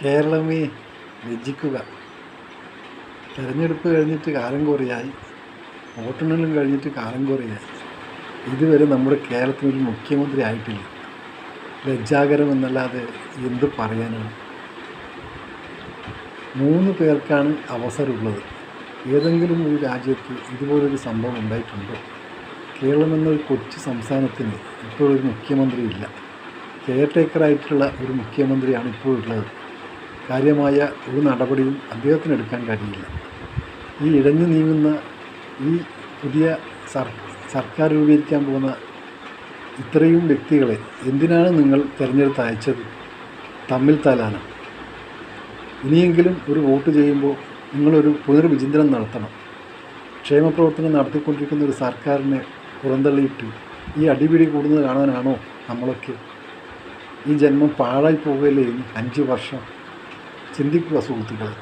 കേരളമേ രചിക്കുക. തെരഞ്ഞെടുപ്പ് കഴിഞ്ഞിട്ട് കാലം കുറയായി, വോട്ടെണ്ണലും കഴിഞ്ഞിട്ട് കാലം കുറയായി. ഇതുവരെ നമ്മുടെ കേരളത്തിനൊരു മുഖ്യമന്ത്രി ആയിട്ടില്ല. ലജ്ജാകരമെന്നല്ലാതെ എന്ത് പറയാനാണ്? 3 പേർക്കാണ് അവസരമുള്ളത്. ഏതെങ്കിലും ഒരു രാജ്യത്ത് ഇതുപോലൊരു സംഭവം ഉണ്ടായിട്ടുണ്ടോ? കേരളം എന്നൊരു കൊച്ചു സംസ്ഥാനത്തിന് ഇപ്പോഴൊരു മുഖ്യമന്ത്രി ഇല്ല. കെയർടേക്കറായിട്ടുള്ള ഒരു മുഖ്യമന്ത്രിയാണ് ഇപ്പോഴുള്ളത്. കാര്യമായ ഒരു നടപടിയും അദ്ദേഹത്തിന് എടുക്കാൻ കഴിയില്ല. ഈ ഇഴഞ്ഞു നീങ്ങുന്ന ഈ പുതിയ സർക്കാർ രൂപീകരിക്കാൻ പോകുന്ന ഇത്രയും വ്യക്തികളെ എന്തിനാണ് നിങ്ങൾ തിരഞ്ഞെടുത്ത് അയച്ചത്? തമ്മിൽ തലാനം. ഇനിയെങ്കിലും ഒരു വോട്ട് ചെയ്യുമ്പോൾ നിങ്ങളൊരു പുനർവിചിന്തനം നടത്തണം. ക്ഷേമപ്രവർത്തനം നടത്തിക്കൊണ്ടിരിക്കുന്ന ഒരു സർക്കാരിനെ പുറന്തള്ളിയിട്ട് ഈ അടിപിടി കൂടുന്നത് കാണാനാണോ നമ്മളൊക്കെ? ഈ ജന്മം പാഴായി പോവുകയല്ലേ 5 വർഷം? ചിന്തിക്കുക സുഹൃത്തുക്കളെ.